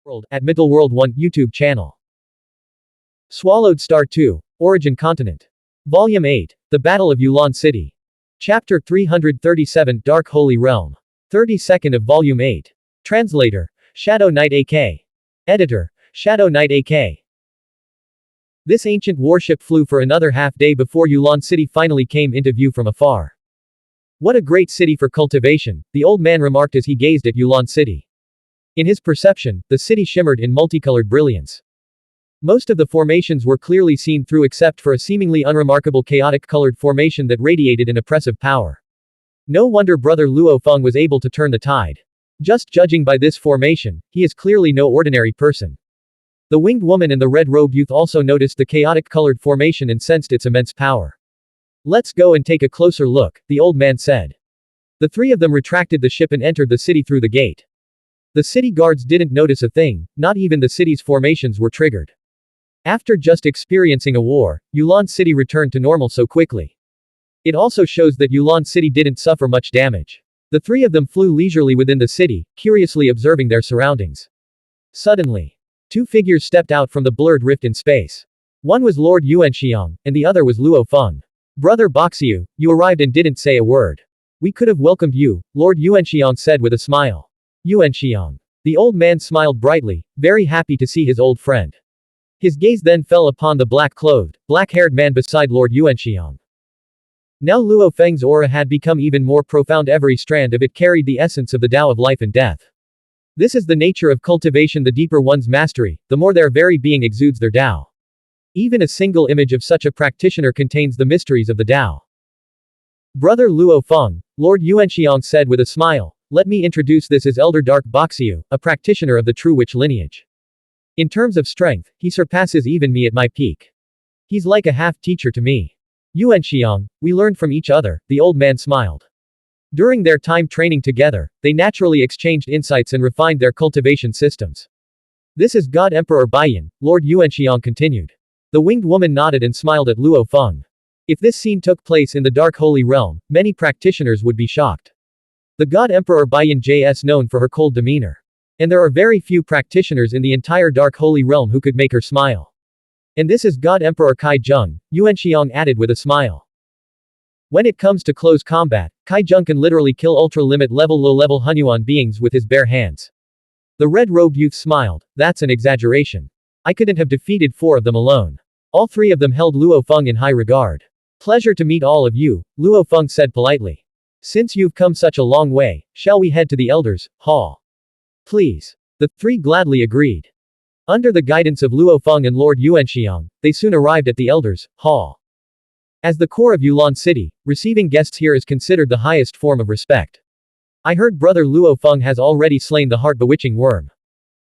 World at Middle World 1 YouTube channel. Swallowed Star 2. Origin Continent. Volume 8. The Battle of Yulan City. Chapter 337 Dark Holy Realm. 32nd of Volume 8. Translator. Shadow Knight AK. Editor. Shadow Knight AK. This ancient warship flew for another half-day before Yulan City finally came into view from afar. What a great city for cultivation, the old man remarked as he gazed at Yulan City. In his perception, the city shimmered in multicolored brilliance. Most of the formations were clearly seen through except for a seemingly unremarkable chaotic-colored formation that radiated an oppressive power. No wonder Brother Luo Feng was able to turn the tide. Just judging by this formation, he is clearly no ordinary person. The winged woman and the red-robed youth also noticed the chaotic-colored formation and sensed its immense power. Let's go and take a closer look, the old man said. The three of them retracted the ship and entered the city through the gate. The city guards didn't notice a thing, not even the city's formations were triggered. After just experiencing a war, Yulan City returned to normal so quickly. It also shows that Yulan City didn't suffer much damage. The three of them flew leisurely within the city, curiously observing their surroundings. Suddenly, two figures stepped out from the blurred rift in space. One was Lord Yuanxiang, and the other was Luo Feng. Brother Wuxia, you arrived and didn't say a word. We could have welcomed you, Lord Yuanxiang said with a smile. Yuanxiang. The old man smiled brightly, very happy to see his old friend. His gaze then fell upon the black-clothed, black-haired man beside Lord Yuanxiang. Now Luo Feng's aura had become even more profound. Every strand of it carried the essence of the Tao of life and death. This is the nature of cultivation. The deeper one's mastery, the more their very being exudes their Tao. Even a single image of such a practitioner contains the mysteries of the Tao. Brother Luo Feng, Lord Yuanxiang said with a smile, let me introduce this as Elder Dark Wuxia, a practitioner of the true witch lineage. In terms of strength, he surpasses even me at my peak. He's like a half-teacher to me. Yuanxiang, we learned from each other, the old man smiled. During their time training together, they naturally exchanged insights and refined their cultivation systems. This is God Emperor Baiyan, Lord Yuanxiang continued. The winged woman nodded and smiled at Luo Feng. If this scene took place in the Dark Holy Realm, many practitioners would be shocked. The God Emperor Baiyan is known for her cold demeanor. And there are very few practitioners in the entire Dark Holy Realm who could make her smile. And this is God Emperor Kai Zheng, Yuanxiang added with a smile. When it comes to close combat, Kai Zheng can literally kill ultra-limit level low-level Xuanhuan beings with his bare hands. The red-robed youth smiled, that's an exaggeration. I couldn't have defeated four of them alone. All three of them held Luo Feng in high regard. Pleasure to meet all of you, Luo Feng said politely. Since you've come such a long way, shall we head to the Elders' Hall? Please. The three gladly agreed. Under the guidance of Luo Feng and Lord Yuanxiang, they soon arrived at the Elders' Hall. As the core of Yulan City, receiving guests here is considered the highest form of respect. I heard Brother Luo Feng has already slain the heart-bewitching worm.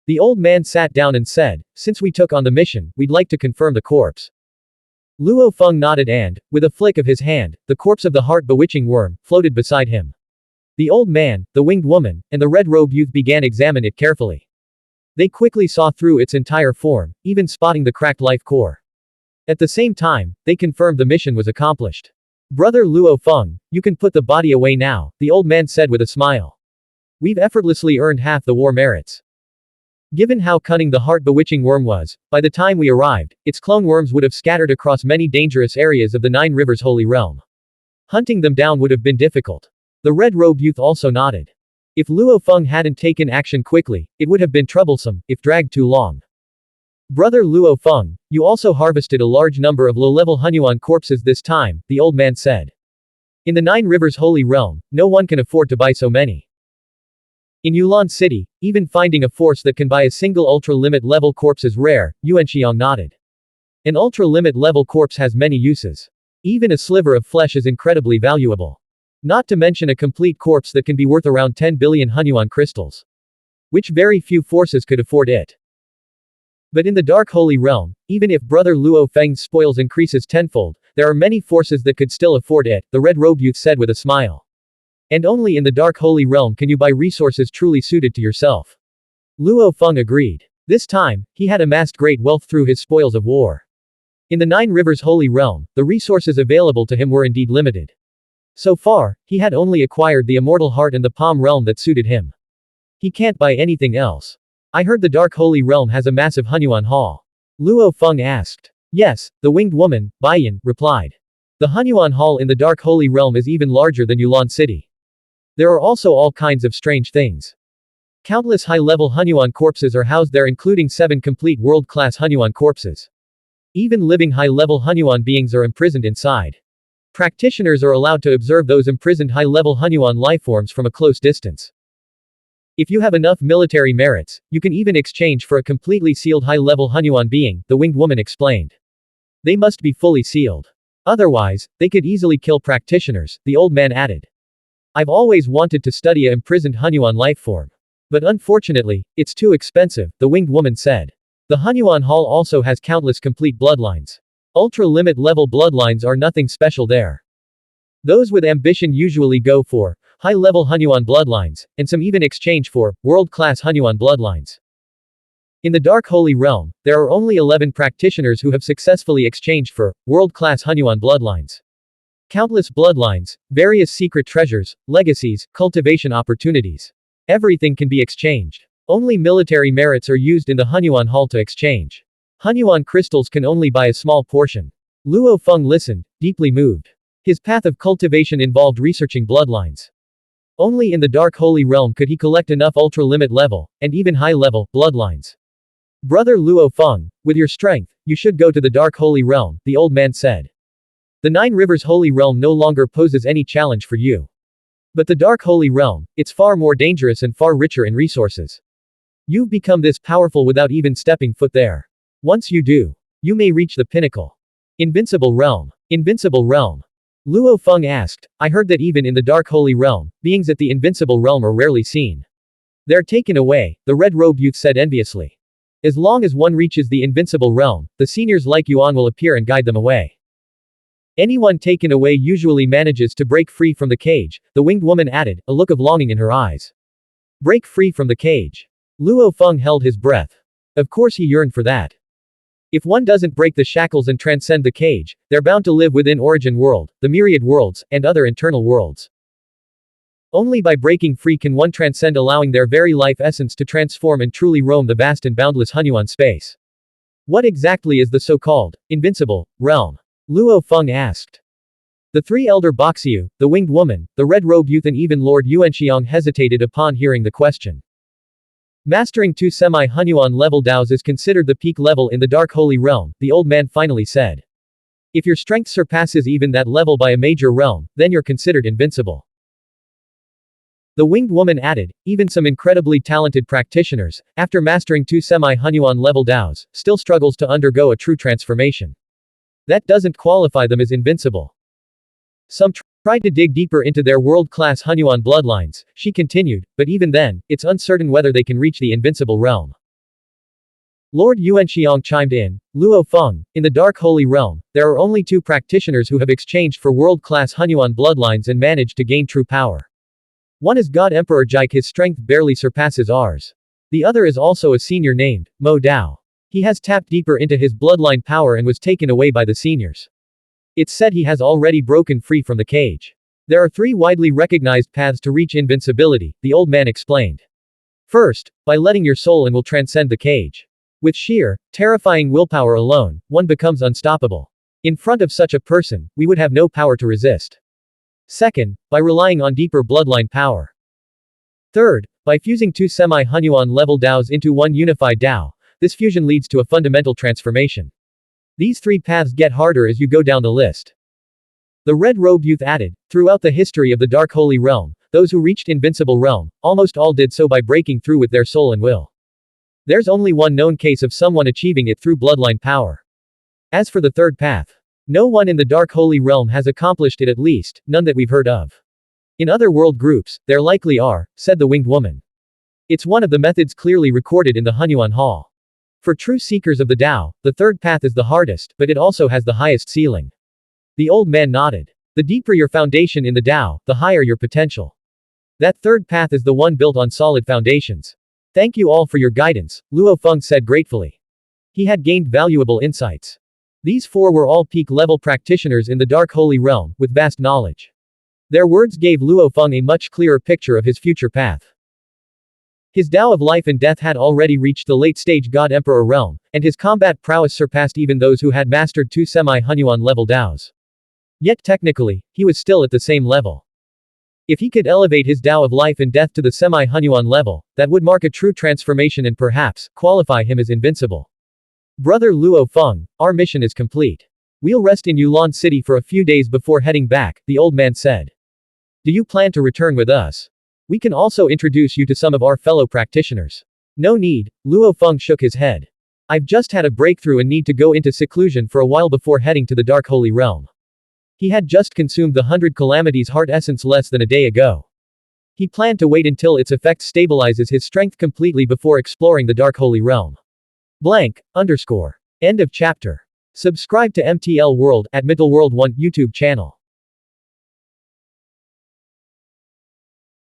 The old man sat down and said, since we took on the mission, we'd like to confirm the corpse. Luo Feng nodded and, with a flick of his hand, the corpse of the heart-bewitching worm floated beside him. The old man, the winged woman, and the red-robed youth began to examine it carefully. They quickly saw through its entire form, even spotting the cracked life core. At the same time, they confirmed the mission was accomplished. Brother Luo Feng, you can put the body away now, the old man said with a smile. We've effortlessly earned half the war merits. Given how cunning the heart-bewitching worm was, by the time we arrived, its clone worms would have scattered across many dangerous areas of the Nine Rivers Holy Realm. Hunting them down would have been difficult. The red-robed youth also nodded. If Luo Feng hadn't taken action quickly, it would have been troublesome, if dragged too long. Brother Luo Feng, you also harvested a large number of low-level Xuanhuan corpses this time, the old man said. In the Nine Rivers Holy Realm, no one can afford to buy so many. In Yulan City, even finding a force that can buy a single ultra-limit level corpse is rare, Yuanxiang nodded. An ultra-limit level corpse has many uses. Even a sliver of flesh is incredibly valuable. Not to mention a complete corpse that can be worth around 10 billion Xuanhuan crystals. Which very few forces could afford it. But in the Dark Holy Realm, even if Brother Luo Feng's spoils increases tenfold, there are many forces that could still afford it, the red-robed youth said with a smile. And only in the Dark Holy Realm can you buy resources truly suited to yourself. Luo Feng agreed. This time, he had amassed great wealth through his spoils of war. In the Nine Rivers Holy Realm, the resources available to him were indeed limited. So far, he had only acquired the immortal heart and the palm realm that suited him. He can't buy anything else. I heard the Dark Holy Realm has a massive Hunyuan Hall. Luo Feng asked. Yes, the winged woman, Baiyan, replied. The Hunyuan Hall in the Dark Holy Realm is even larger than Yulan City. There are also all kinds of strange things. Countless high-level Hunyuan corpses are housed there, including 7 complete world-class Hunyuan corpses. Even living high-level Hunyuan beings are imprisoned inside. Practitioners are allowed to observe those imprisoned high-level Hunyuan lifeforms from a close distance. If you have enough military merits, you can even exchange for a completely sealed high-level Hunyuan being, the winged woman explained. They must be fully sealed. Otherwise, they could easily kill practitioners, the old man added. I've always wanted to study a imprisoned Hunyuan lifeform. But unfortunately, it's too expensive, the winged woman said. The Hunyuan Hall also has countless complete bloodlines. Ultra-limit level bloodlines are nothing special there. Those with ambition usually go for high-level Hunyuan bloodlines, and some even exchange for world-class Hunyuan bloodlines. In the Dark Holy Realm, there are only 11 practitioners who have successfully exchanged for world-class Hunyuan bloodlines. Countless bloodlines, various secret treasures, legacies, cultivation opportunities. Everything can be exchanged. Only military merits are used in the Hunyuan Hall to exchange. Hunyuan crystals can only buy a small portion. Luo Feng listened, deeply moved. His path of cultivation involved researching bloodlines. Only in the Dark Holy Realm could he collect enough ultra-limit level, and even high-level, bloodlines. Brother Luo Feng, with your strength, you should go to the Dark Holy Realm, the old man said. The 9 Rivers Holy Realm no longer poses any challenge for you. But the Dark Holy Realm, it's far more dangerous and far richer in resources. You've become this powerful without even stepping foot there. Once you do, you may reach the pinnacle. Invincible Realm. Invincible Realm. Luo Feng asked, I heard that even in the Dark Holy Realm, beings at the Invincible Realm are rarely seen. They're taken away, the red-robed youth said enviously. As long as one reaches the Invincible Realm, the seniors like Yuan will appear and guide them away. Anyone taken away usually manages to break free from the cage, the winged woman added, a look of longing in her eyes. Break free from the cage. Luo Feng held his breath. Of course he yearned for that. If one doesn't break the shackles and transcend the cage, they're bound to live within Origin World, the Myriad Worlds, and other internal worlds. Only by breaking free can one transcend, allowing their very life essence to transform and truly roam the vast and boundless Hunyuan space. What exactly is the so-called invincible realm? Luo Feng asked. The 3 elder Boxiu, the winged woman, the red-robed youth and even Lord Yuanxiang hesitated upon hearing the question. Mastering 2 semi-Hunyuan level Daos is considered the peak level in the Dark Holy Realm, the old man finally said. If your strength surpasses even that level by a major realm, then you're considered invincible. The winged woman added, even some incredibly talented practitioners, after mastering 2 semi-Hunyuan level Daos, still struggles to undergo a true transformation. That doesn't qualify them as invincible. Some tried to dig deeper into their world-class Hunyuan bloodlines, she continued, but even then, it's uncertain whether they can reach the invincible realm. Lord Yuanxiang chimed in, Luo Feng, in the Dark Holy Realm, there are only 2 practitioners who have exchanged for world-class Hunyuan bloodlines and managed to gain true power. One is God Emperor Jike, his strength barely surpasses ours. The other is also a senior named Mo Dao. He has tapped deeper into his bloodline power and was taken away by the seniors. It's said he has already broken free from the cage. There are 3 widely recognized paths to reach invincibility, the old man explained. First, by letting your soul in will transcend the cage. With sheer, terrifying willpower alone, one becomes unstoppable. In front of such a person, we would have no power to resist. Second, by relying on deeper bloodline power. Third, by fusing 2 semi-Hunyuan level Daos into one unified Dao. This fusion leads to a fundamental transformation. These 3 paths get harder as you go down the list. The red-robed youth added, throughout the history of the Dark Holy Realm, those who reached Invincible Realm, almost all did so by breaking through with their soul and will. There's only one known case of someone achieving it through bloodline power. As for the 3rd path, no one in the Dark Holy Realm has accomplished it, at least, none that we've heard of. In other world groups, there likely are, said the winged woman. It's one of the methods clearly recorded in the Hunyuan Hall. For true seekers of the Tao, the 3rd path is the hardest, but it also has the highest ceiling. The old man nodded. The deeper your foundation in the Tao, the higher your potential. That 3rd path is the one built on solid foundations. Thank you all for your guidance, Luo Feng said gratefully. He had gained valuable insights. These 4 were all peak-level practitioners in the Dark Holy Realm, with vast knowledge. Their words gave Luo Feng a much clearer picture of his future path. His Tao of life and death had already reached the late-stage God-Emperor realm, and his combat prowess surpassed even those who had mastered 2 semi-Hunyuan level Taos. Yet technically, he was still at the same level. If he could elevate his Tao of life and death to the semi-Hunyuan level, that would mark a true transformation and perhaps, qualify him as invincible. Brother Luo Feng, our mission is complete. We'll rest in Yulan City for a few days before heading back, the old man said. Do you plan to return with us? We can also introduce you to some of our fellow practitioners. No need, Luo Feng shook his head. I've just had a breakthrough and need to go into seclusion for a while before heading to the Dark Holy Realm. He had just consumed the 100 Calamities heart essence less than a day ago. He planned to wait until its effect stabilizes his strength completely before exploring the Dark Holy Realm. End of chapter. Subscribe to MTL World at Mittelworld 1 YouTube channel.